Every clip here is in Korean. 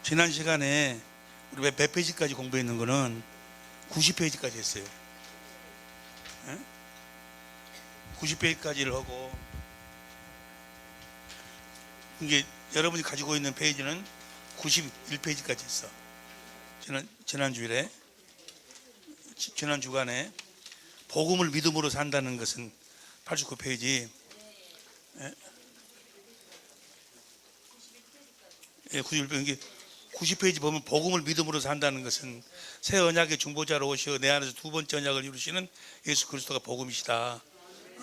지난 시간에 우리 몇 페이지까지 공부했는 거는 90페이지까지 했어요. 90페이지까지를 하고, 이게 여러분이 가지고 있는 페이지는 91페이지까지 했어. 지난 주일에, 지난 주간에 복음을 믿음으로 산다는 것은 89페이지. 91페이지. 90페이지 보면 복음을 믿음으로 산다는 것은 새 언약의 중보자로 오시어 내 안에서 두 번째 언약을 이루시는 예수 그리스도가 복음이시다.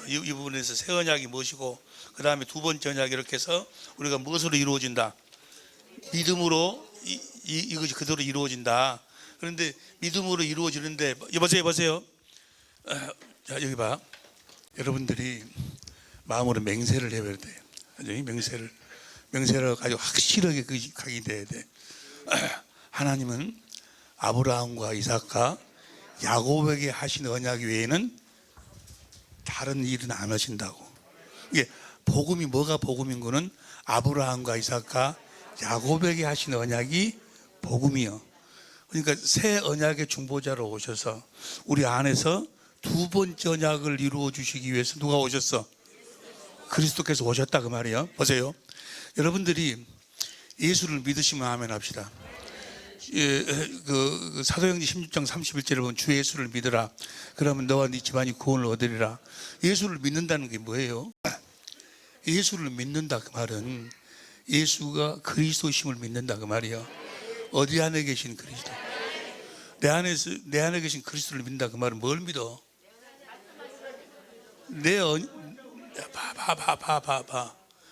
이 부분에서 새 언약이 무엇이고, 그 다음에 두 번째 언약, 이렇게 해서 우리가 무엇으로 이루어진다? 믿음으로 이것이 그대로 이루어진다. 그런데 믿음으로 이루어지는데, 여보세요. 자, 여기 봐. 여러분들이 마음으로 맹세를 해야 돼. 맹세를 가지고 확실하게 각인돼야 돼. 하나님은 아브라함과 이삭과 야곱에게 하신 언약 외에는 다른 일은 안 하신다고. 이게 복음이, 뭐가 복음인 거는 아브라함과 이삭과 야곱에게 하신 언약이 복음이요. 그러니까 새 언약의 중보자로 오셔서 우리 안에서 두 번째 언약을 이루어 주시기 위해서 누가 오셨어? 그리스도께서 오셨다, 그 말이에요. 보세요. 여러분들이 예수를 믿으시면 아멘 합시다. 그 사도행전 16장 31절에 보면 주 예수를 믿으라. 그러면 너와 네 집안이 구원을 얻으리라. 예수를 믿는다는 게 뭐예요? 예수를 믿는다, 그 말은 예수가 그리스도심을 믿는다, 그 말이야. 어디 안에 계신 그리스도? 내 안에 계신 그리스도를 믿는다, 그 말은 뭘 믿어?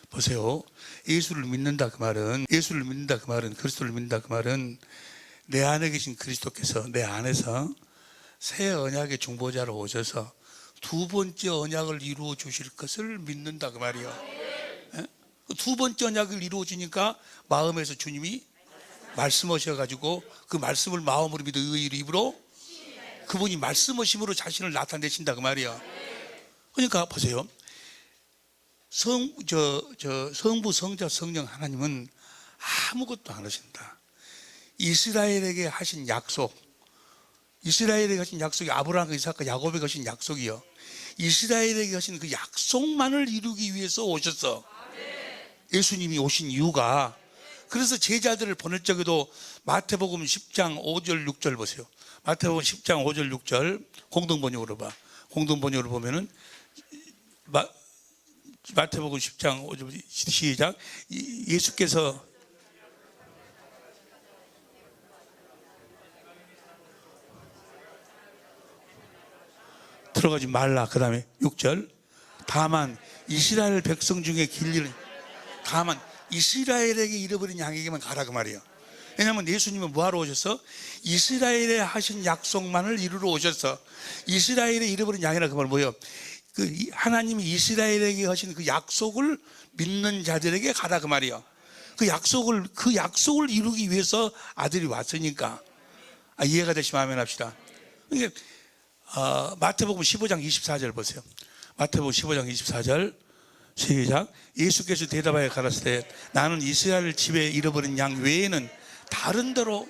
보세요. 예수를 믿는다, 그 말은 그리스도를 믿는다, 그 말은 내 안에 계신 그리스도께서 내 안에서 새 언약의 중보자로 오셔서 두 번째 언약을 이루어 주실 것을 믿는다, 그 말이요. 두 번째 언약을 이루어 주니까 마음에서 주님이 말씀하셔가지고 그 말씀을 마음으로 믿어 의의 입으로 그분이 말씀하심으로 자신을 나타내신다, 그 말이요. 그러니까 보세요. 성부, 성자, 성령 하나님은 아무것도 안 하신다. 이스라엘에게 하신 약속이 아브라함과 이삭과 야곱에게 하신 약속이요. 이스라엘에게 하신 그 약속만을 이루기 위해서 오셨어. 예수님이 오신 이유가. 그래서 제자들을 보낼 적에도 마태복음 10장 5절 6절 보세요. 마태복음 10장 5절 6절 공동번역으로 봐. 공동번역으로 보면은 마태복음 10장 5절 시작. 예수께서 들어가지 말라. 그 다음에 6절. 다만 이스라엘 백성 중에 다만 이스라엘에게 잃어버린 양에게만 가라, 그 말이에요. 왜냐하면 예수님은 뭐하러 오셨어? 이스라엘에 하신 약속만을 이루러 오셨어. 이스라엘에 잃어버린 양이라 그 말 뭐예요? 하나님이 이스라엘에게 하신 그 약속을 믿는 자들에게 가라, 그 말이에요. 그 약속을 이루기 위해서 아들이 왔으니까. 이해가 되시면 아멘 합시다. 그러니까 마태복음 15장 24절 보세요. 마태복음 15장 24절 시작. 예수께서 대답하여 가라사대 나는 이스라엘 집에 잃어버린 양 외에는 다른 데로,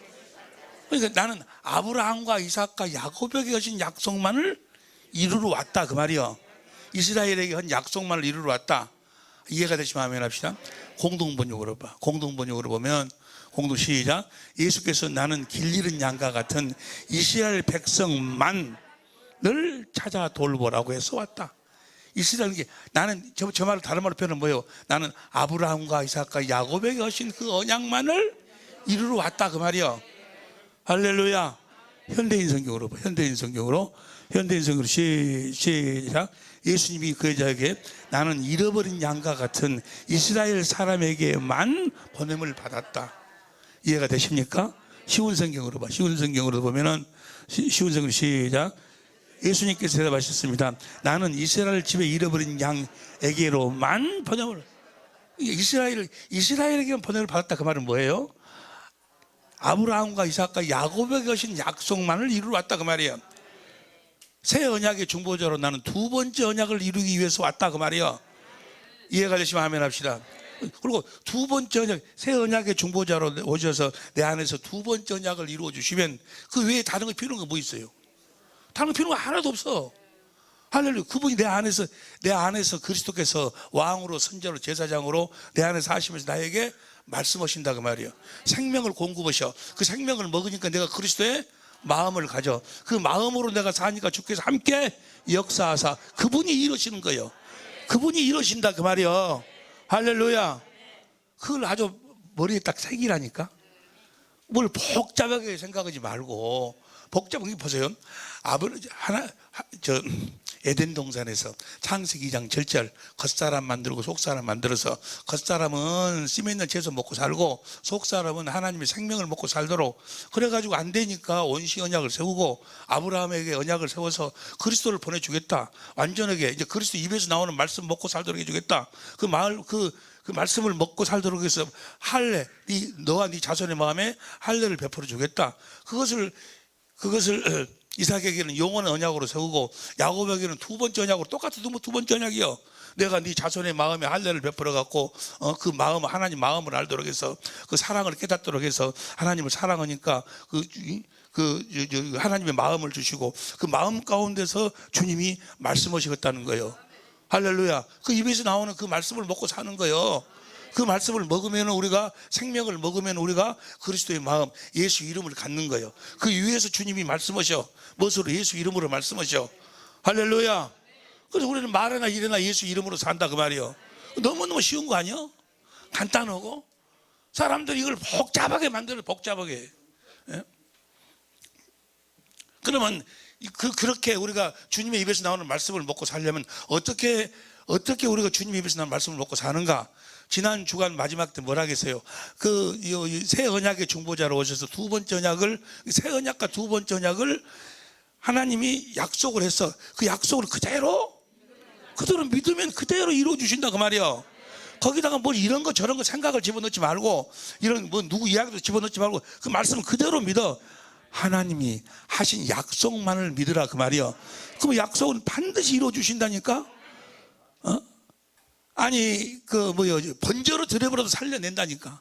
그러니까 나는 아브라함과 이삭과 야곱에게 하신 약속만을 이루러 왔다, 그 말이요. 이스라엘에게 한 약속만을 이루러 왔다. 이해가 되시면 아멘 합시다. 공동번역으로 봐. 공동번역으로 보면 시작. 예수께서 나는 길 잃은 양과 같은 이스라엘 백성만을 찾아 돌보라고 해서 왔다. 이스라엘에게 나는 저 말을 다른 말로 표현은 뭐예요? 나는 아브라함과 이삭과 야곱에게 하신 그 언약만을 이루러 왔다, 그 말이요. 할렐루야. 현대인 성경으로 봐. 현대인 성경으로 시작. 예수님이 그 여자에게 나는 잃어버린 양과 같은 이스라엘 사람에게만 보냄을 받았다. 이해가 되십니까? 쉬운 성경으로 봐. 쉬운 성경으로 보면은 쉬운 성경으로 시작. 예수님께서 대답하셨습니다. 나는 이스라엘 집에 잃어버린 양에게로만 번영을. 이스라엘에게만 번영을 받았다, 그 말은 뭐예요? 아브라함과 이삭과 야곱에게 하신 약속만을 이루러 왔다, 그 말이에요. 새 언약의 중보자로 나는 두 번째 언약을 이루기 위해서 왔다, 그 말이에요. 이해가 되시면 아멘 합시다. 그리고 두 번째 언약, 새 언약의 중보자로 오셔서 내 안에서 두 번째 언약을 이루어 주시면 그 외에 다른 거 필요한 거 뭐 있어요? 다른 거 필요한 거 하나도 없어. 할렐루야. 그분이 내 안에서 그리스도께서 왕으로, 선지자로, 제사장으로 내 안에서 하시면서 나에게 말씀하신다 그 말이에요. 생명을 공급하셔. 그 생명을 먹으니까 내가 그리스도의 마음을 가져. 그 마음으로 내가 사니까 주께서 함께 역사하사 그분이 이루시는 거예요. 그분이 이루신다 그 말이에요. 할렐루야. 그걸 아주 머리에 딱 새기라니까. 뭘 복잡하게 생각하지 말고, 복잡하게 보세요. 아버지 에덴 동산에서 창세기 2장 7절 겉사람 만들고 속사람 만들어서 겉사람은 씨 있는 채소 먹고 살고 속사람은 하나님의 생명을 먹고 살도록, 그래가지고 안 되니까 원시 언약을 세우고 아브라함에게 언약을 세워서 그리스도를 보내주겠다. 완전하게 이제 그리스도 입에서 나오는 말씀 먹고 살도록 해주겠다. 그 말씀을 먹고 살도록 해서 할례, 너와 네 자손의 마음에 할례를 베풀어 주겠다. 그것을 이삭에게는 영원한 언약으로 세우고 야곱에게는 두 번째 언약으로, 똑같은 두 번째 언약이요. 내가 네 자손의 마음에 할례를 베풀어 갖고 그 마음, 하나님 마음을 알도록 해서 그 사랑을 깨닫도록 해서 하나님을 사랑하니까 하나님의 마음을 주시고 그 마음 가운데서 주님이 말씀하시겠다는 거예요. 할렐루야. 그 입에서 나오는 그 말씀을 먹고 사는 거예요. 그 말씀을 먹으면 우리가, 생명을 먹으면 우리가 그리스도의 마음, 예수 이름을 갖는 거예요. 그 위에서 주님이 말씀하셔. 무엇으로? 예수 이름으로 말씀하셔. 할렐루야. 그래서 우리는 말이나 일이나 예수 이름으로 산다 그 말이에요. 너무너무 쉬운 거 아니야? 간단하고. 사람들이 이걸 복잡하게 만들어, 복잡하게. 예? 그러면 그렇게 우리가 주님의 입에서 나오는 말씀을 먹고 살려면 어떻게 우리가 주님의 입에서 나오는 말씀을 먹고 사는가? 지난 주간 마지막 때 뭐라 하겠어요? 새 언약의 중보자로 오셔서 두 번째 언약을, 새 언약과 두 번째 언약을 하나님이 약속을 했어. 그 약속을 그대로 믿으면 그대로 이루어 주신다 그 말이에요. 거기다가 뭐 이런 거 저런 거 생각을 집어넣지 말고, 이런 뭐 누구 이야기도 집어넣지 말고 그 말씀을 그대로 믿어. 하나님이 하신 약속만을 믿으라 그 말이요. 그럼 약속은 반드시 이루어 주신다니까. 아니 번제로 드려버려도 살려낸다니까.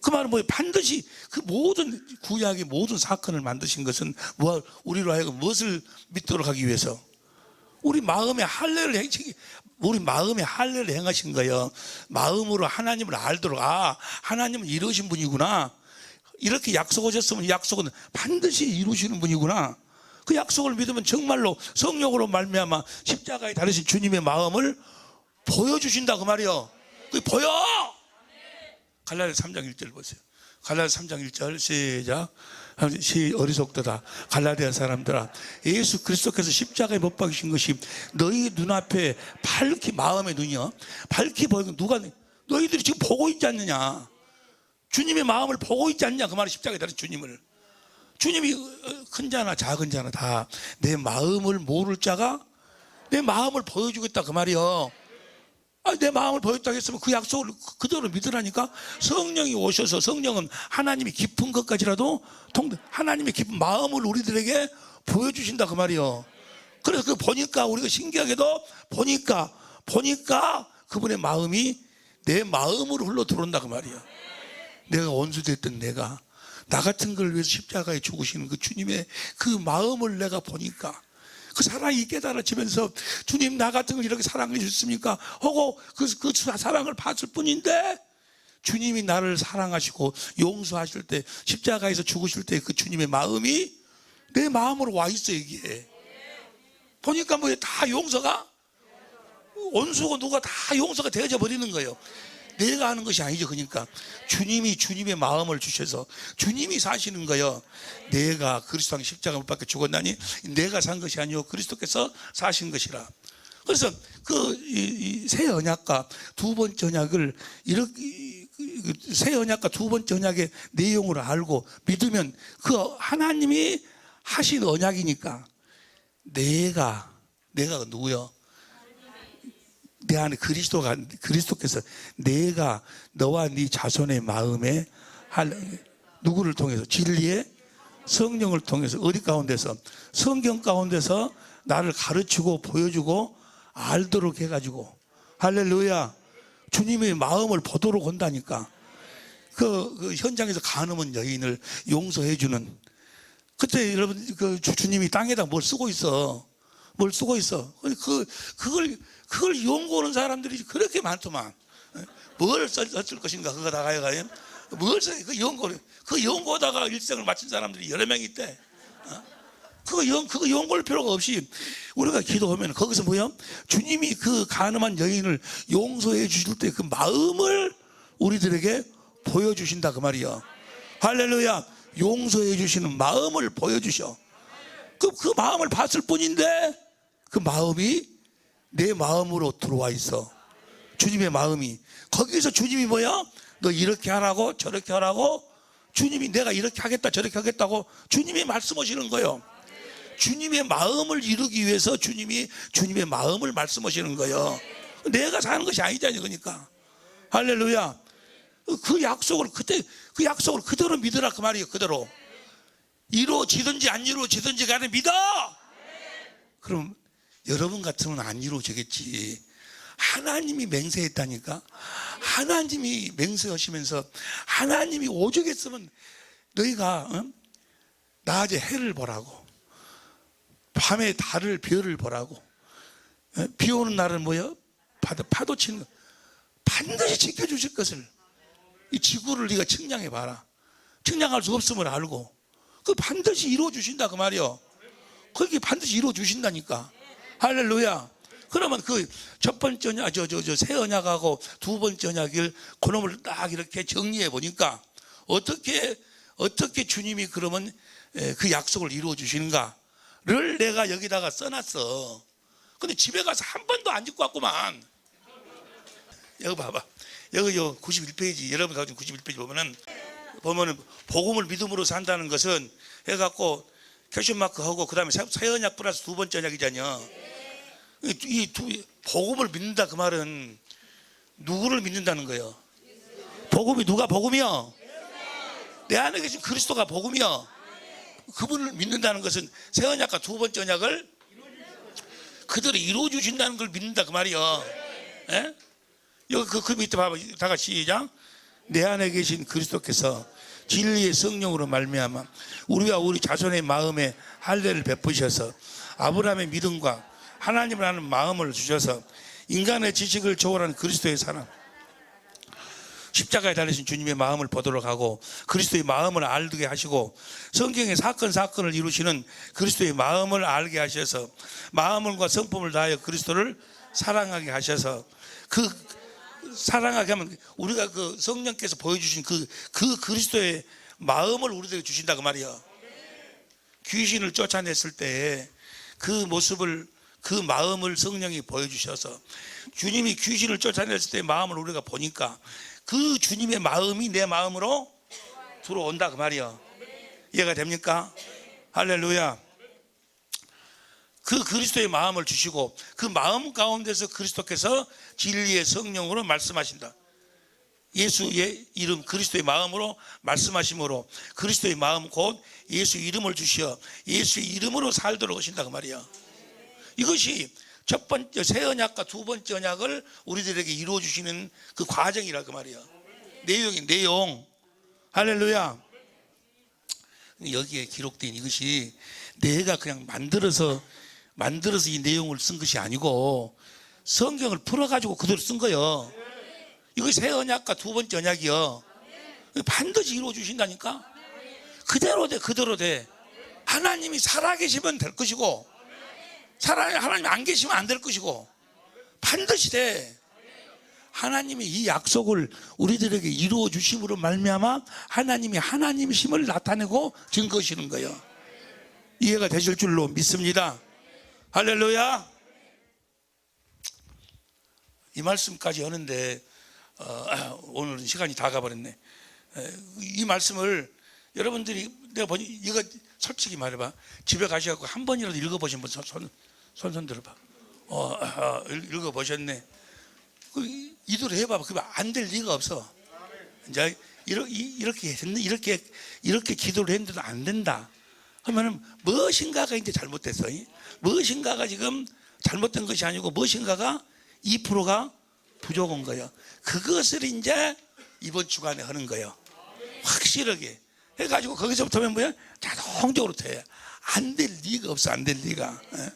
그 말은 반드시 그 모든 구약의 모든 사건을 만드신 것은 우리로 하여금 무엇을 믿도록 하기 위해서? 우리 마음의 할례를 행하신 거예요. 마음으로 하나님을 알도록, 하나님은 이루신 분이구나. 이렇게 약속하셨으면 약속은 반드시 이루시는 분이구나. 그 약속을 믿으면 정말로 성령으로 말미암아 십자가에 달리신 주님의 마음을 보여주신다 그 말이요. 그 보여. 갈라디아 3장 1절 보세요. 갈라디아 3장 1절 시작. 어리석도다 갈라디아 사람들아, 예수 그리스도께서 십자가에 못 박히신 것이 너희 눈앞에 밝히, 마음의 눈이요 밝히 보이고, 너희들이 지금 보고 있지 않느냐? 주님의 마음을 보고 있지 않냐 그 말이. 십자가에 달린 주님이 큰 자나 작은 자나 다 내 마음을 모를 자가 내 마음을 보여주겠다 그 말이요. 내 마음을 보였다고 했으면 그 약속을 그대로 믿으라니까. 성령이 오셔서, 성령은 하나님이 깊은 것까지라도 하나님의 깊은 마음을 우리들에게 보여주신다 그 말이요. 그래서 그 보니까 우리가 신기하게도 보니까 그분의 마음이 내 마음으로 흘러 들어온다 그 말이요. 내가 원수됐던 내가 나 같은 걸 위해서 십자가에 죽으시는 그 주님의 그 마음을 내가 보니까 그 사랑이 깨달아지면서, 주님 나 같은 걸 이렇게 사랑해 주셨습니까? 하고 그 사랑을 봤을 뿐인데, 주님이 나를 사랑하시고 용서하실 때, 십자가에서 죽으실 때 그 주님의 마음이 내 마음으로 와 있어. 이게 보니까 다 용서가, 원수고 누가 다 용서가 되어져 버리는 거예요. 내가 하는 것이 아니죠. 그러니까 주님이 주님의 마음을 주셔서 주님이 사시는 거예요. 내가 그리스도 십자가 못 박혀 죽었나니 내가 산 것이 아니요 그리스도께서 사신 것이라. 그래서 새 언약과 두 번째 언약을 이렇게, 새 언약과 두 번째 언약의 내용을 알고 믿으면 그 하나님이 하신 언약이니까 내가 누구요? 내 안에 그리스도께서 내가 너와 네 자손의 마음에 누구를 통해서? 진리의 성령을 통해서. 어디 가운데서? 성경 가운데서 나를 가르치고 보여주고 알도록 해가지고. 할렐루야. 주님의 마음을 보도록 온다니까. 그 현장에서 간음한 여인을 용서해 주는, 그때 여러분 그 주님이 땅에다 뭘 쓰고 있어. 뭘 쓰고 있어. 그걸 연구하는 사람들이 그렇게 많더만. 뭘 썼을 것인가 그거다가 뭘 써? 그 연구하다가 일생을 마친 사람들이 여러 명 있대. 그거 연구할 필요가 없이 우리가 기도하면 거기서 뭐야? 주님이 그 간음한 여인을 용서해 주실 때 그 마음을 우리들에게 보여주신다 그 말이야. 할렐루야. 용서해 주시는 마음을 보여주셔. 그 마음을 봤을 뿐인데 그 마음이 내 마음으로 들어와 있어. 주님의 마음이. 거기서 주님이 뭐야? 너 이렇게 하라고 저렇게 하라고, 주님이 내가 이렇게 하겠다 저렇게 하겠다고 주님이 말씀하시는 거예요. 주님의 마음을 이루기 위해서 주님이 주님의 마음을 말씀하시는 거예요. 내가 사는 것이 아니잖아요. 그러니까 할렐루야. 그 약속을 그대로 믿으라 그 말이에요. 그대로 이루어지든지 안 이루어지든지 간에 믿어. 그럼 여러분 같으면 안 이루어지겠지. 하나님이 맹세했다니까. 하나님이 맹세하시면서 하나님이 오죽했으면 너희가 낮에 해를 보라고, 밤에 달을 별을 보라고, 비 오는 날은 뭐야? 파도 치는 거 반드시 지켜주실 것을. 이 지구를 네가 측량해 봐라. 측량할 수 없음을 알고 그 반드시 이루어 주신다 그 말이요. 그게 반드시 이루어 주신다니까. 할렐루야. 그러면 그 첫 번째 언약, 새 언약하고 두 번째 언약을 그놈을 딱 이렇게 정리해 보니까 어떻게 주님이 그러면 그 약속을 이루어 주시는가를 내가 여기다가 써놨어. 근데 집에 가서 한 번도 안 짓고 왔구만. 여기 봐봐. 여기 91페이지, 여러분 가진 91페이지 보면은 복음을 믿음으로 산다는 것은 해갖고 퀘스천마크 하고 그 다음에 새 언약 플러스 두 번째 언약이잖아요. 복음을 믿는다 그 말은 누구를 믿는다는 거예요? 복음이 누가 복음이요? 내 안에 계신 그리스도가 복음이요. 그분을 믿는다는 것은 새 언약과 두 번째 언약을 그대로 이루어 주신다는 걸 믿는다 그 말이요. 예? 여기 그 밑에 봐봐. 다 같이 시작. 내 안에 계신 그리스도께서 진리의 성령으로 말미암아 우리와 우리 자손의 마음에 할례를 베푸셔서 아브라함의 믿음과 하나님을 아는 마음을 주셔서 인간의 지식을 초월한 그리스도의 사랑, 십자가에 달리신 주님의 마음을 보도록 하고 그리스도의 마음을 알게 하시고 성경의 사건을 이루시는 그리스도의 마음을 알게 하셔서 마음과 성품을 다하여 그리스도를 사랑하게 하셔서 그 사랑하게 하면 우리가 그 성령께서 보여주신 그 그리스도의 마음을 우리들에게 주신다 그 말이야. 귀신을 쫓아냈을 때 그 모습을, 그 마음을 성령이 보여주셔서 주님이 귀신을 쫓아냈을 때의 마음을 우리가 보니까 그 주님의 마음이 내 마음으로 들어온다 그 말이야. 이해가 됩니까? 할렐루야. 그 그리스도의 마음을 주시고 그 마음 가운데서 그리스도께서 진리의 성령으로 말씀하신다. 예수의 이름 그리스도의 마음으로 말씀하심으로 그리스도의 마음 곧 예수 이름을 주시어 예수의 이름으로 살도록 하신다 그 말이야. 이것이 첫 번째 새 언약과 두 번째 언약을 우리들에게 이루어 주시는 그 과정이라 그 말이야. 내용. 할렐루야. 여기에 기록된 이것이 내가 그냥 만들어서 이 내용을 쓴 것이 아니고 성경을 풀어가지고 그대로 쓴 거예요. 이것이 새 언약과 두 번째 언약이요. 반드시 이루어 주신다니까. 그대로 돼. 하나님이 살아계시면 될 것이고 하나님 안 계시면 안 될 것이고 반드시 돼. 하나님이 이 약속을 우리들에게 이루어 주심으로 말미암아 하나님이 하나님이심을 나타내고 증거하시는 거예요. 이해가 되실 줄로 믿습니다. 할렐루야. 이 말씀까지 하는데 오늘은 시간이 다 가버렸네. 이 말씀을 여러분들이 내가 보니 이거 솔직히 말해봐. 집에 가셔서 한 번이라도 읽어보신 분 손 들어봐. 읽어보셨네. 이대로 해봐봐. 그러면 안 될 리가 없어. 이제 이렇게 기도를 했는데도 안 된다. 그러면은 무엇인가가 이제 잘못됐어. 무엇인가가 지금 잘못된 것이 아니고 무엇인가가 2%가 부족한 거예요. 그것을 이제 이번 주간에 하는 거예요. 확실하게 해가지고 거기서부터는 뭐야? 자동적으로 돼. 안 될 리가 없어. 안 될 리가. 예?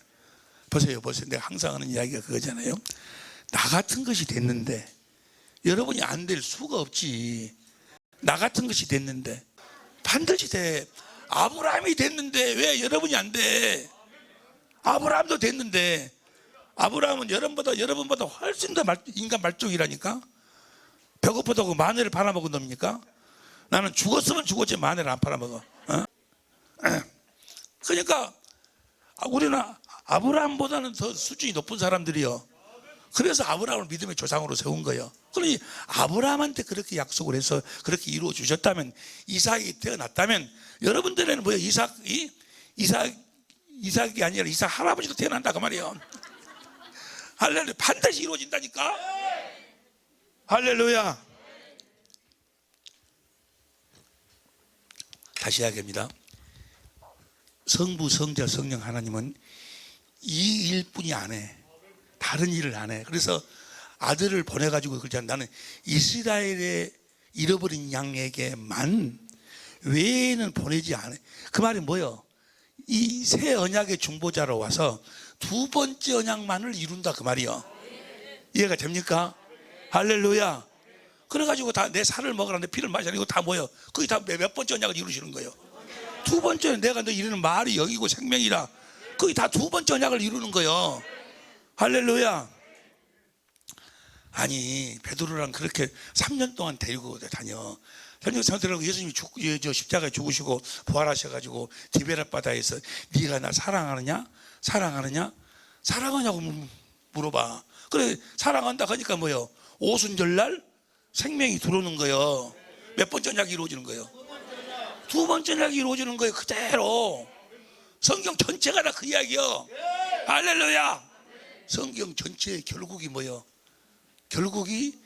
보세요. 내가 항상 하는 이야기가 그거잖아요. 나 같은 것이 됐는데 여러분이 안 될 수가 없지. 나 같은 것이 됐는데 반드시 돼. 아브라함이 됐는데 왜 여러분이 안 돼? 아브라함도 됐는데, 아브라함은 여러분보다 훨씬 더 인간 말종이라니까. 배고프다고 마늘을 팔아먹은 놈입니까? 나는 죽었으면 죽었지 마늘을 안 팔아먹어. 어? 그러니까 우리는 아브라함보다는 더 수준이 높은 사람들이요. 그래서 아브라함을 믿음의 조상으로 세운 거예요. 그러니 아브라함한테 그렇게 약속을 해서 그렇게 이루어 주셨다면, 이삭이 태어났다면, 여러분들에는 뭐야? 이삭이 아니라 이삭 할아버지도 태어난다 그 말이에요. 할렐루야. 반드시 이루어진다니까. 할렐루야. 다시 이야기합니다. 성부, 성자, 성령 하나님은 이 일뿐이 안 해. 다른 일을 안 해. 그래서 아들을 보내가지고 그러잖아. 나는 이스라엘의 잃어버린 양에게만 외에는 보내지 않아. 그 말이 뭐예요? 이 새 언약의 중보자로 와서 두 번째 언약만을 이룬다 그 말이요. 이해가 됩니까? 할렐루야. 그래가지고 다 내 살을 먹으라 내 피를 마시라 이거 다 뭐예요? 그게 다 몇 번째 언약을 이루시는 거예요? 두 번째는 내가 너 이루는 말이 여기고 생명이라. 그게 다 두 번째 언약을 이루는 거예요. 할렐루야. 아니 베드로랑 그렇게 3년 동안 데리고 다녀. 현역상태라고 예수님이 십자가에 죽으시고 부활하셔가지고 디베라 바다에서 네가 나 사랑하느냐? 사랑하냐고 물어봐. 그래 사랑한다 하니까 뭐요? 오순절날 생명이 들어오는 거예요. 몇 번째 언약이 이루어지는 거예요? 두 번째 언약이 이루어지는 거예요. 그대로 성경 전체가 다 그 이야기요. 할렐루야. 성경 전체의 결국이 뭐예요? 결국이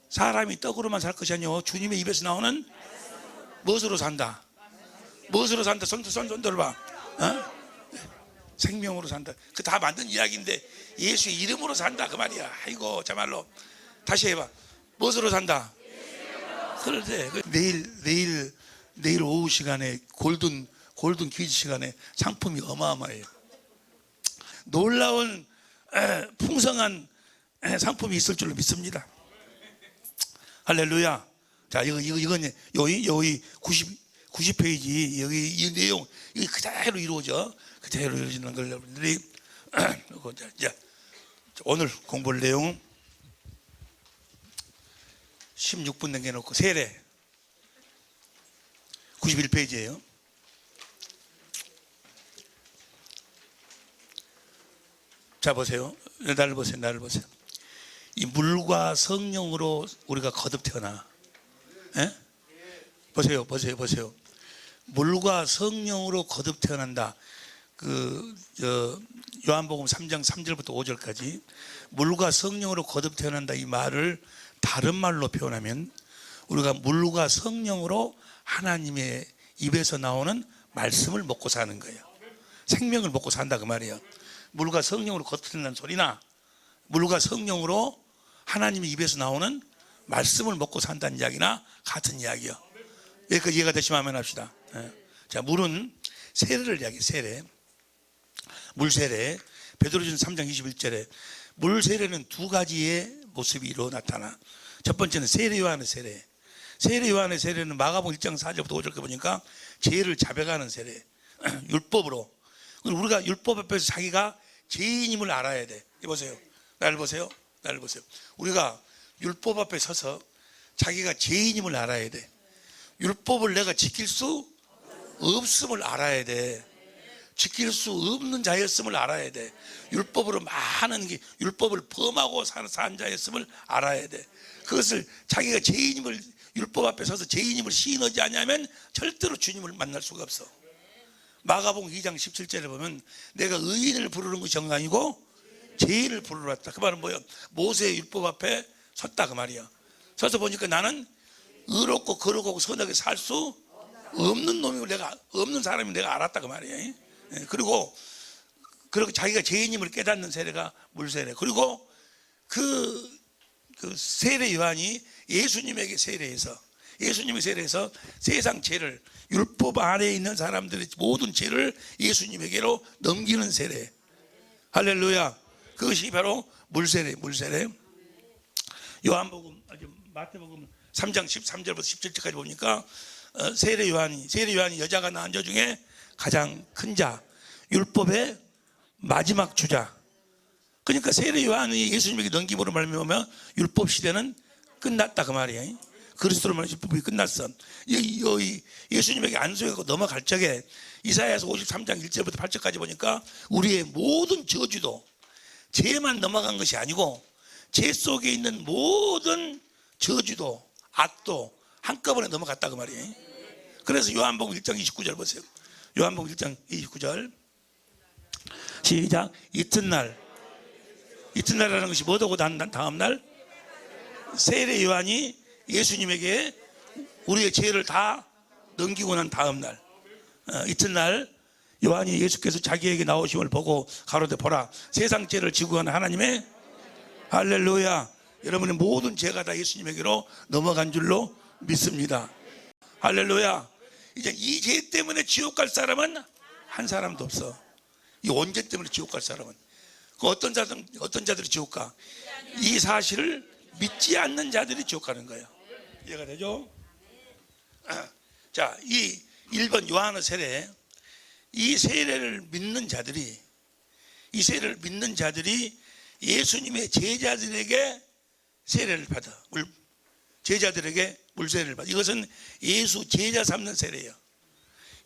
사람이 떡으로만 살 것이 아니요 주님의 입에서 나오는 무엇으로 산다? 무엇으로 산다? 손 들어봐. 어? 생명으로 산다. 그 다 만든 이야기인데 예수의 이름으로 산다 그 말이야. 아이고 참말로. 다시 해봐. 무엇으로 산다? 그래. 내일 오후 시간에 골든 퀴즈 시간에 상품이 어마어마해요. 놀라운 풍성한 상품이 있을 줄로 믿습니다. 할렐루야. 자, 이건 여기 90페이지 여기 이 내용 이게 그대로 이루어지는 걸 여러분들이 이제 오늘 공부할 내용 16분 남겨놓고 세례 91페이지예요. 자 보세요. 나를 보세요. 이 물과 성령으로 우리가 거듭 태어나. 예? 보세요. 물과 성령으로 거듭 태어난다. 요한복음 3장 3절부터 5절까지 물과 성령으로 거듭 태어난다 이 말을 다른 말로 표현하면 우리가 물과 성령으로 하나님의 입에서 나오는 말씀을 먹고 사는 거예요. 생명을 먹고 산다 그 말이에요. 물과 성령으로 거듭 태어난다는 소리나 물과 성령으로 하나님의 입에서 나오는 말씀을 먹고 산다는 이야기나 같은 이야기요. 여기까지 이해가 되시면 하면 합시다. 자, 물은 세례를 이야기해요. 세례. 물세례. 베드로전 3장 21절에 물세례는 두 가지의 모습으로 나타나. 첫 번째는 세례 요한의 세례. 세례 요한의 세례는 마가복음 1장 4절부터 5절까지 보니까 죄를 자백하는 세례. 율법으로. 우리가 율법 앞에서 자기가 죄인임을 알아야 돼. 보세요. 나를 보세요. 우리가 율법 앞에 서서 자기가 죄인임을 알아야 돼. 율법을 내가 지킬 수 없음을 알아야 돼. 지킬 수 없는 자였음을 알아야 돼. 율법으로 많은 게 율법을 범하고 산 자였음을 알아야 돼. 그것을 자기가 죄인임을 율법 앞에 서서 죄인임을 시인하지 않으면 절대로 주님을 만날 수가 없어. 마가복음 2장 17절에 보면 내가 의인을 부르는 것이 정당이고 죄인을 부르러 왔다. 그 말은 뭐예요? 모세의 율법 앞에 섰다 그 말이야. 서서 보니까 나는 의롭고 거룩하고 선하게 살 수 없는 놈이고 없는 사람이 내가 알았다 그 말이에요. 그리고 자기가 죄인임을 깨닫는 세례가 물세례. 그리고 그 그 세례 요한이 예수님에게 세례해서 세상 죄를, 율법 안에 있는 사람들의 모든 죄를 예수님에게로 넘기는 세례. 할렐루야. 그것이 바로 물세례. 요한복음, 마태복음 3장 13절부터 17절까지 보니까 세례 요한이 여자가 낳은 자 중에 가장 큰 자, 율법의 마지막 주자. 그러니까 세례 요한이 예수님에게 넘김으로 말미암아 율법 시대는 끝났다 그 말이에요. 그리스도로 말하면 율법이 끝났어. 예수님에게 안수하고 넘어갈 적에 이사야서 53장 1절부터 8절까지 보니까 우리의 모든 저주도 죄만 넘어간 것이 아니고 죄 속에 있는 모든 저주도 악도 한꺼번에 넘어갔다 그 말이에요. 그래서 요한복음 1장 29절 보세요. 요한복음 1장 29절 시작. 이튿날이라는 것이 뭐더고 다음날 세례 요한이 예수님에게 우리의 죄를 다 넘기고 난 다음날 이튿날 요한이 예수께서 자기에게 나오심을 보고 가로되 보라 세상 죄를 지고 가는 하나님의 할렐루야. 여러분의 모든 죄가 다 예수님에게로 넘어간 줄로 믿습니다. 할렐루야. 이제 이 죄 때문에 지옥 갈 사람은 한 사람도 없어. 이 원죄 때문에 지옥 갈 사람은. 그 어떤 자들이 지옥 가? 이 사실을 믿지 않는 자들이 지옥 가는 거예요. 이해가 되죠? 자, 이 1번 요한의 세례, 이 세례를 믿는 자들이 예수님의 제자들에게 세례를 받아. 제자들에게 물세례를 받아. 이것은 예수 제자 삼는 세례예요.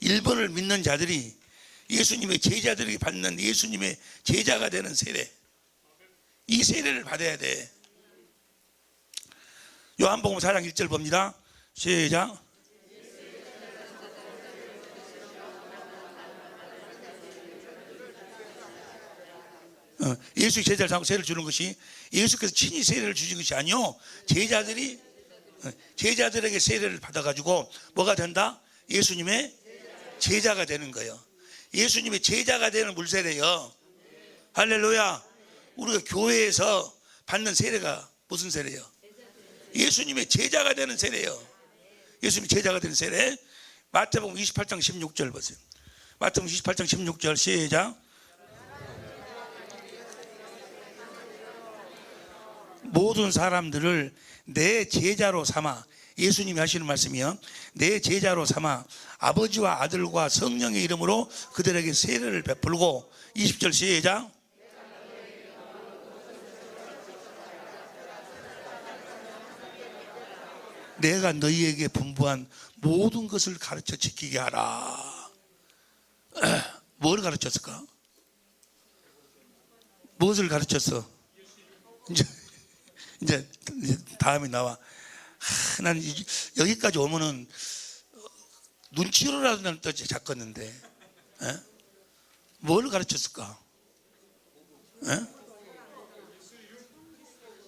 1번을 믿는 자들이 예수님의 제자들에게 받는 예수님의 제자가 되는 세례. 이 세례를 받아야 돼. 요한복음 4장 1절 봅니다. 시작. 예수 제자를 삼고 세례를 주는 것이 예수께서 친히 세례를 주신 것이 아니요 제자들에게 세례를 받아가지고 뭐가 된다? 예수님의 제자가 되는 거예요. 예수님의 제자가 되는 물세례요. 할렐루야. 우리가 교회에서 받는 세례가 무슨 세례요? 예수님의 제자가 되는 세례요. 예수님의 제자가 되는 세례. 마태복음 28장 16절 보세요. 마태복음 28장 16절 시작. 모든 사람들을 내 제자로 삼아, 예수님이 하시는 말씀이요, 내 제자로 삼아 아버지와 아들과 성령의 이름으로 그들에게 세례를 베풀고 20절 시작. 내가 너희에게 분부한 모든 것을 가르쳐 지키게 하라. 뭘 가르쳤을까? 무엇을 가르쳤어? 이제 다음에 나와. 난 여기까지 오면은 눈치로라도 나는 또 잡겠는데, 뭘 가르쳤을까?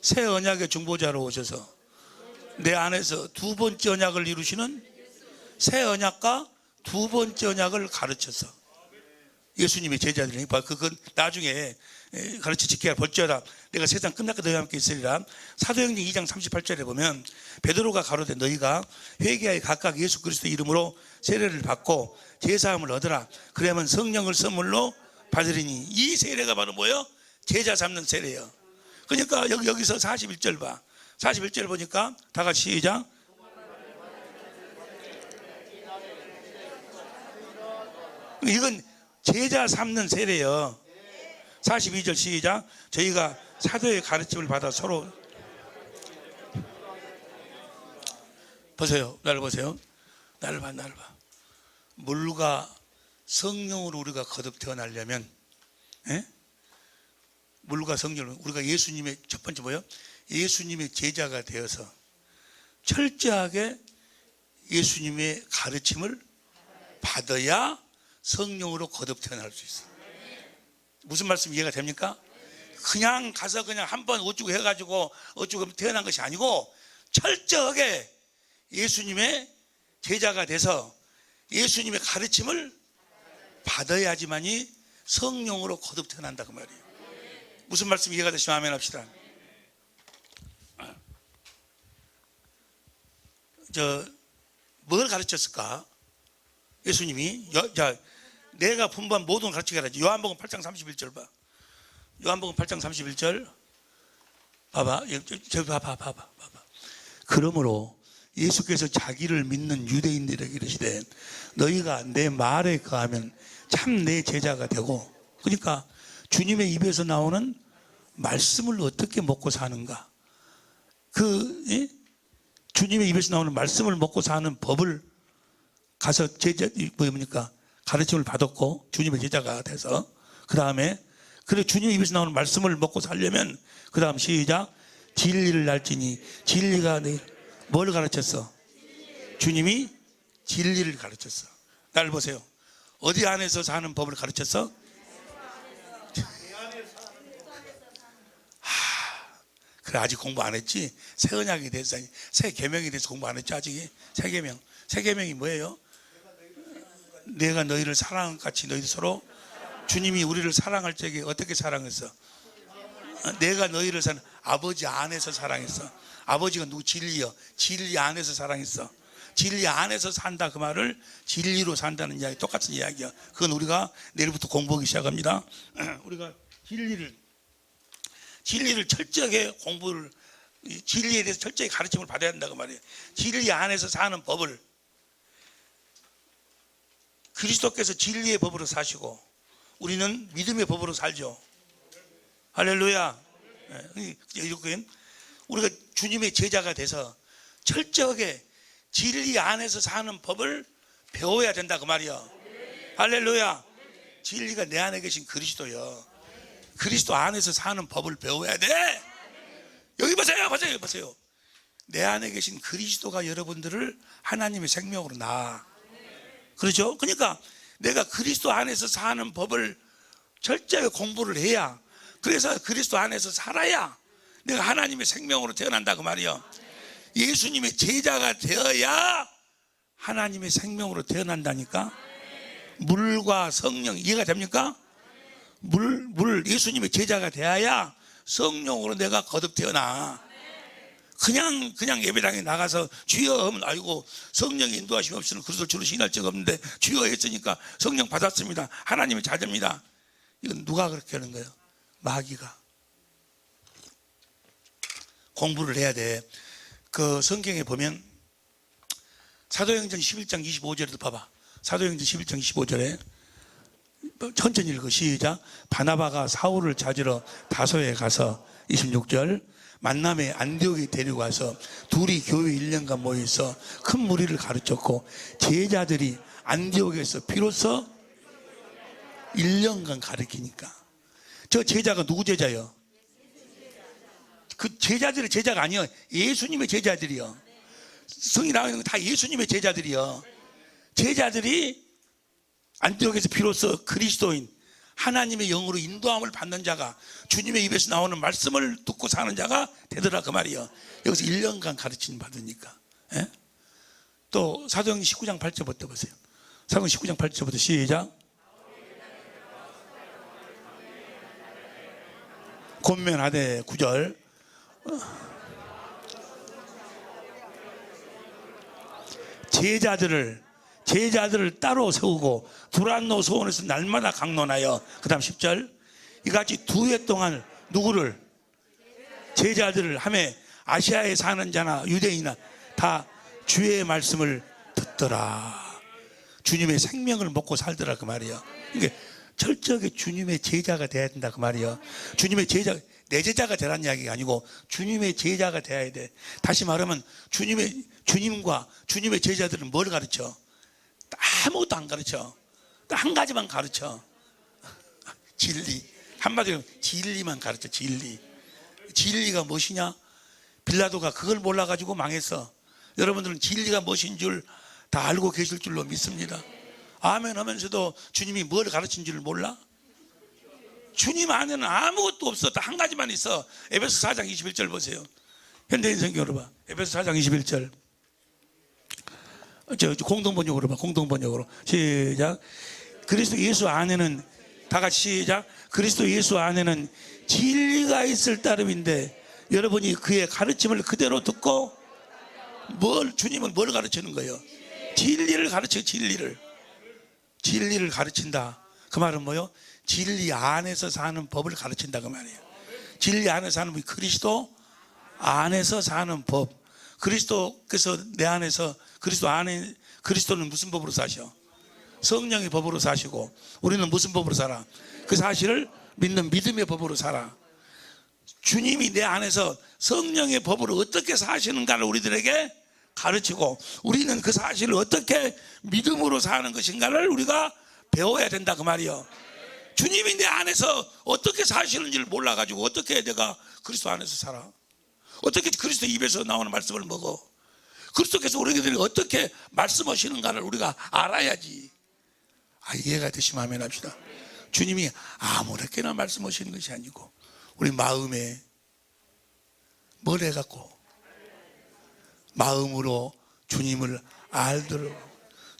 새 언약의 중보자로 오셔서 내 안에서 두 번째 언약을 이루시는 새 언약과 두 번째 언약을 가르쳐서 예수님의 제자들이 그건 나중에 가르쳐 지켜야 볼지어다 내가 세상 끝날까 너희와 함께 있으리라. 사도행전 2장 38절에 보면 베드로가 가로되 너희가 회개하여 각각 예수 그리스도 이름으로 세례를 받고 제사함을 얻으라. 그러면 성령을 선물로 받으리니. 이 세례가 바로 뭐예요? 제자 삼는 세례예요. 그러니까 여기서 41절 봐. 41절 보니까 다 같이 시작. 이건 제자 삼는 세례예요. 42절 시작. 저희가 사도의 가르침을 받아 서로 보세요. 나를 보세요. 나를 봐. 물과 성령으로 우리가 거듭 태어나려면, 물과 성령으로 우리가 예수님의 첫 번째 뭐예요? 예수님의 제자가 되어서 철저하게 예수님의 가르침을 받아야 성령으로 거듭 태어날 수 있어요. 무슨 말씀 이해가 됩니까? 그냥 가서 그냥 한번 어쩌고 해가지고 어쩌고 태어난 것이 아니고 철저하게 예수님의 제자가 돼서 예수님의 가르침을 받아야지만이 성령으로 거듭 태어난다 그 말이에요. 무슨 말씀 이해가 되시면 아멘 합시다. 뭘 가르쳤을까? 예수님이 내가 분부한 모든 걸 가르치게 하라지. 요한복음 8장 31절 봐. 요한복음 8장 31절 봐봐. 저기 봐봐. 그러므로 예수께서 자기를 믿는 유대인들에게 이르시되 너희가 내 말에 거하면 참 내 제자가 되고. 그러니까 주님의 입에서 나오는 말씀을 어떻게 먹고 사는가, 주님의 입에서 나오는 말씀을 먹고 사는 법을 가서 뭡니까? 가르침을 받았고 주님의 제자가 돼서 그 다음에 그래 주님의 입에서 나오는 말씀을 먹고 살려면 그 다음 시작. 진리를 알지니 진리가 뭘 가르쳤어? 주님이 진리를 가르쳤어. 나를 보세요. 어디 안에서 사는 법을 가르쳤어? 그래, 아직 공부 안 했지? 새 언약에 대해서, 새 계명에 대해서 공부 안 했지? 아직 새 계명. 새 계명이 뭐예요? 내가 너희를 사랑한 같이 너희들 서로. 주님이 우리를 사랑할 적에 어떻게 사랑했어? 내가 너희를 아버지 안에서 사랑했어. 아버지가 누구? 진리여. 진리 안에서 사랑했어. 진리 안에서 산다, 그 말을 진리로 산다는 이야기, 똑같은 이야기야. 그건 우리가 내일부터 공부하기 시작합니다. 우리가 진리를 철저하게 공부를, 진리에 대해서 철저히 가르침을 받아야 한다고 말이에요. 진리 안에서 사는 법을, 그리스도께서 진리의 법으로 사시고 우리는 믿음의 법으로 살죠. 할렐루야. 우리가 주님의 제자가 돼서 철저하게 진리 안에서 사는 법을 배워야 된다 그 말이야. 할렐루야. 진리가 내 안에 계신 그리스도요. 그리스도 안에서 사는 법을 배워야 돼. 여기 보세요. 내 안에 계신 그리스도가 여러분들을 하나님의 생명으로 낳아. 그렇죠? 그러니까 내가 그리스도 안에서 사는 법을 철저하게 공부를 해야, 그래서 그리스도 안에서 살아야 내가 하나님의 생명으로 태어난다 그 말이요. 예수님의 제자가 되어야 하나님의 생명으로 태어난다니까. 물과 성령, 이해가 됩니까? 예수님의 제자가 되어야 성령으로 내가 거듭 태어나. 그냥 예배당에 나가서 주여 하면 아이고 성령의 인도하심 없이는 그리스도를 주로 시인할 적 없는데 주여 했으니까 성령 받았습니다, 하나님의 자녀입니다. 이건 누가 그렇게 하는 거예요? 마귀가. 공부를 해야 돼. 그 성경에 보면 사도행전 11장 25절에도 봐봐. 사도행전 11장 25절에 천천히 읽어. 시작. 바나바가 사울을 찾으러 다소에 가서 26절 만남에 안디옥에 데리고 와서 둘이 교회 1년간 모여서 큰 무리를 가르쳤고 제자들이 안디옥에서 비로소 1년간 가르치니까. 저 제자가 누구 제자예요? 그 제자들의 제자가 아니요, 예수님의 제자들이요. 성이 나와 있는 건 다 예수님의 제자들이요. 제자들이 안디옥에서 비로소 그리스도인 하나님의 영으로 인도함을 받는 자가, 주님의 입에서 나오는 말씀을 듣고 사는 자가 되더라 그 말이요. 여기서 1년간 가르침 받으니까. 예? 또 사도행전 19장 8절부터 보세요. 사도행전 19장 8절부터 시작. 권면하되 9절 제자들을 따로 세우고 두란노 소원에서 날마다 강론하여, 그 다음 10절 이같이 2해 동안 누구를? 제자들을 하매 아시아에 사는 자나 유대인이나 다 주의 말씀을 듣더라. 주님의 생명을 먹고 살더라 그 말이야. 그러니까 철저하게 주님의 제자가 돼야 된다 그 말이야. 주님의 제자, 내 제자가 되라는 이야기가 아니고 주님의 제자가 돼야 돼. 다시 말하면 주님과 주님의 제자들은 뭘 가르쳐? 아무것도 안 가르쳐. 한 가지만 가르쳐. 진리. 한마디로 진리만 가르쳐. 진리가 무엇이냐? 빌라도가 그걸 몰라가지고 망했어. 여러분들은 진리가 무엇인 줄 다 알고 계실 줄로 믿습니다. 아멘 하면서도 주님이 뭘 가르친 줄을 몰라? 주님 안에는 아무것도 없어. 딱 한 가지만 있어. 에베소 4장 21절 보세요. 현대인 성경으로 봐. 에베소 4장 21절. 공동번역으로 봐. 공동번역으로. 시작. 그리스도 예수 안에는, 다 같이 시작. 그리스도 예수 안에는 진리가 있을 따름인데 여러분이 그의 가르침을 그대로 듣고 주님은 뭘 가르치는 거예요? 진리를 가르쳐. 진리를 가르친다. 그 말은 뭐요? 진리 안에서 사는 법을 가르친다 그 말이에요. 진리 안에서 사는 법이 그리스도 안에서 사는 법. 그리스도께서 내 안에서, 그리스도는 무슨 법으로 사셔? 성령의 법으로 사시고, 우리는 무슨 법으로 살아? 그 사실을 믿는 믿음의 법으로 살아. 주님이 내 안에서 성령의 법으로 어떻게 사시는가를 우리들에게 가르치고, 우리는 그 사실을 어떻게 믿음으로 사는 것인가를 우리가 배워야 된다 그 말이요. 주님이 내 안에서 어떻게 사시는지를 몰라가지고 어떻게 내가 그리스도 안에서 살아? 어떻게 그리스도 입에서 나오는 말씀을 먹어? 그리스도께서 우리들에게 어떻게 말씀하시는가를 우리가 알아야지. 이해가 되시면 아멘 합시다. 주님이 아무렇게나 말씀하시는 것이 아니고 우리 마음에 뭘 해갖고 마음으로 주님을 알도록,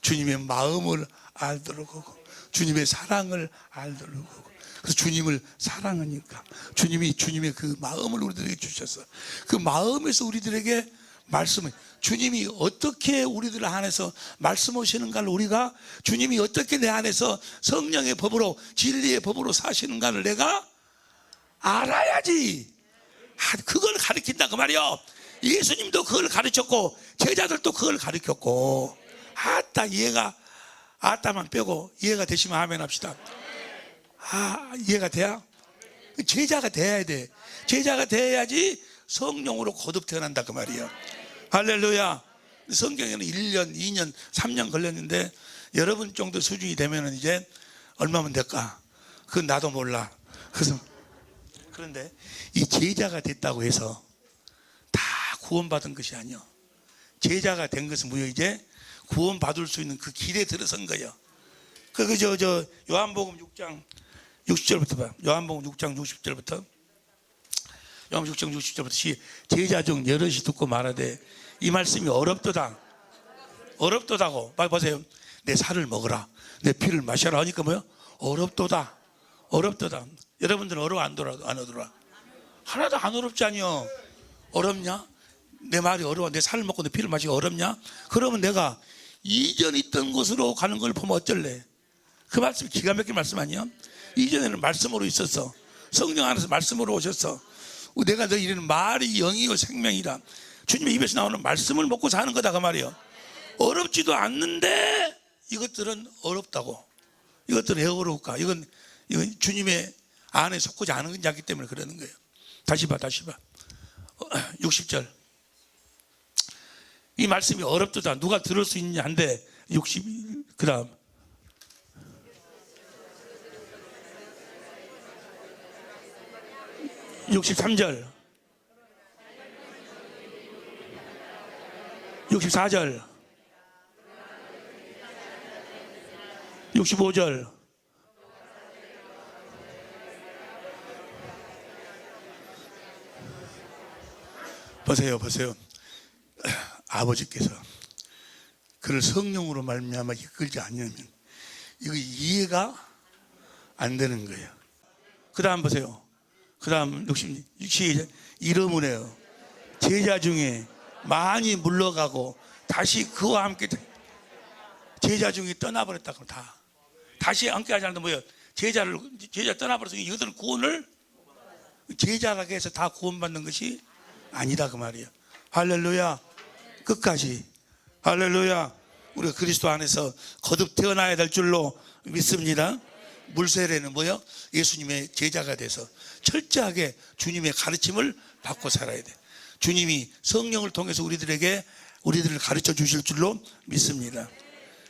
주님의 마음을 알도록 하고 주님의 사랑을 알도록 하고, 그래서 주님을 사랑하니까 주님의 그 마음을 우리들에게 주셨어. 그 마음에서 우리들에게 말씀을, 주님이 어떻게 우리들 안에서 말씀하시는가를 우리가, 주님이 어떻게 내 안에서 성령의 법으로 진리의 법으로 사시는가를 내가 알아야지. 그걸 가르친다 그 말이요. 예수님도 그걸 가르쳤고 제자들도 그걸 가르쳤고. 아따만 빼고 이해가 되시면 아멘 합시다. 이해가 돼야? 제자가 돼야 돼. 제자가 돼야지 성령으로 거듭 태어난다 그 말이에요. 할렐루야. 성경에는 1년, 2년, 3년 걸렸는데 여러분 정도 수준이 되면 이제 얼마면 될까? 그건 나도 몰라. 그런데 이 제자가 됐다고 해서 다 구원받은 것이 아니요. 제자가 된 것은 뭐예요? 이제 구원받을 수 있는 그 길에 들어선 거예요. 요한복음 6장 60절부터 봐. 요한복음 6장 60절부터. 요한복음 6장 60절부터 제자 중 여럿이 듣고 말하되 이 말씀이 어렵도다고. 보세요. 내 살을 먹으라, 내 피를 마셔라 하니까 뭐요? 어렵도다. 여러분들은 어려워 안 어려워? 하나도 안 어렵지 아니요. 어렵냐? 내 말이 어려워. 내 살을 먹고 내 피를 마시기 어렵냐? 그러면 내가 이전 있던 곳으로 가는 걸 보면 어쩔래? 그 말씀이 기가 막힌 말씀 아니야? 이전에는 말씀으로 있었어. 성령 안에서 말씀으로 오셨어. 내가 너 이르는 말이 영이요 생명이라. 주님의 입에서 나오는 말씀을 먹고 사는 거다 그 말이에요. 어렵지도 않는데 이것들은 어렵다고. 이것들은 왜 어려울까? 이건 주님의 안에 속하지 않은 자기 때문에 그러는 거예요. 다시 봐. 60절. 이 말씀이 어렵도다. 누가 들을 수 있냐 한데 60. 그 다음 63절 64절 65절 보세요. 아버지께서 그를 성령으로 말미암아 이끌지 않으면 이거 이해가 안 되는 거예요. 그 다음 보세요. 그 다음 66절 이러므로 제자 중에 많이 물러가고 다시 그와 함께 제자 중에 떠나버렸다고. 다시 함께 하지 않는데 뭐예요? 제자 떠나버려서 이들은 구원을 제자라고 해서 다 구원받는 것이 아니다 그 말이에요. 할렐루야. 끝까지 할렐루야. 우리가 그리스도 안에서 거듭 태어나야 될 줄로 믿습니다. 물세례는 뭐예요? 예수님의 제자가 돼서 철저하게 주님의 가르침을 받고 살아야 돼. 주님이 성령을 통해서 우리들을 가르쳐 주실 줄로 믿습니다.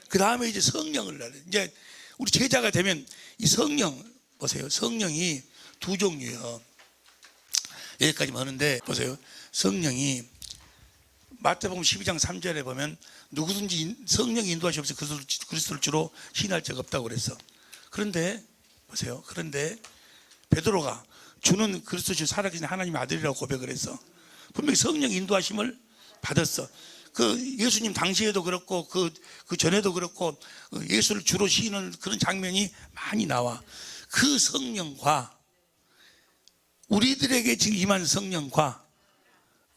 그 다음에 이제 성령을 이제 우리 제자가 되면 이 성령 보세요. 성령이 두 종류예요. 여기까지만 하는데 보세요. 성령이 마태복음 12장 3절에 보면 누구든지 성령이 인도하시 없이 그리스도를 주로 신할 자가 없다고 그랬어. 그런데 보세요. 베드로가 주는 그리스도 주 살아계신 하나님의 아들이라고 고백을 했어. 분명히 성령 인도하심을 받았어. 그 예수님 당시에도 그렇고 그 전에도 그렇고 예수를 주로 시는 그런 장면이 많이 나와. 그 성령과 우리들에게 지금 임한 성령과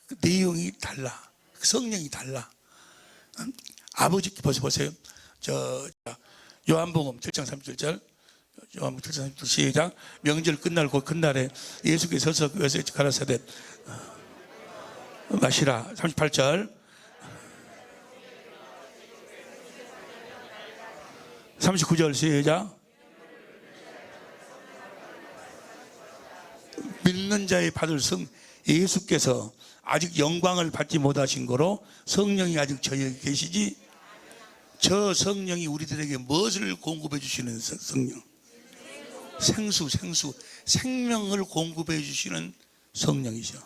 그 내용이 달라. 성령이 달라. 아버지 보세요. 요한복음 7장 37절. 요한복음 7장 37절 시작. 명절 끝날 곧 큰날에 예수께서 서서 그것에 가라사대 마시라. 38절. 39절 시작. 믿는 자의 받을 예수께서 아직 영광을 받지 못하신 거로 성령이 아직 저희에게 계시지. 저 성령이 우리들에게 무엇을 공급해 주시는 성령? 생명을 공급해 주시는 성령이죠.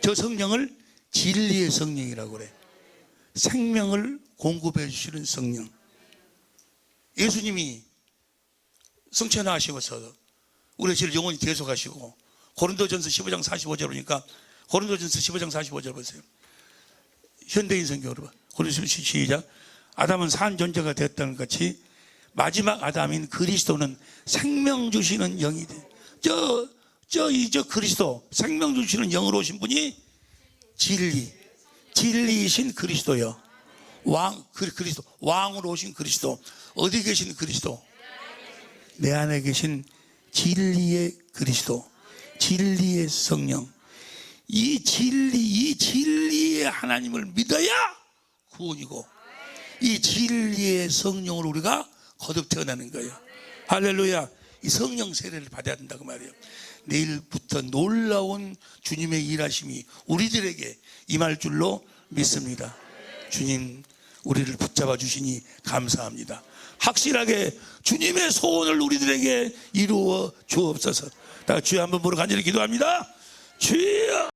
저 성령을 진리의 성령이라고 그래. 생명을 공급해 주시는 성령. 예수님이 승천하시고서 우리의 죄를 영원히 대속하시고, 고린도전서 15장 45절 보니까, 고린도전서 15장 45절 보세요. 현대인 성경으로 봐. 고린도전서 시작. 아담은 산 존재가 되었다는 것 같이 마지막 아담인 그리스도는 생명 주시는 영이 돼. 저 그리스도, 생명 주시는 영으로 오신 분이 진리이신 그리스도요. 그리스도, 왕으로 오신 그리스도. 어디 계신 그리스도? 내 안에 계신 진리의 그리스도, 진리의 성령. 이 진리의 하나님을 믿어야 구원이고, 이 진리의 성령을 우리가 거듭 태어나는 거예요. 할렐루야. 이 성령 세례를 받아야 된다고 말이에요. 내일부터 놀라운 주님의 일하심이 우리들에게 임할 줄로 믿습니다. 주님, 우리를 붙잡아 주시니 감사합니다. 확실하게 주님의 소원을 우리들에게 이루어 주옵소서. 다 주여 한번 보러 간절히 기도합니다. 주여.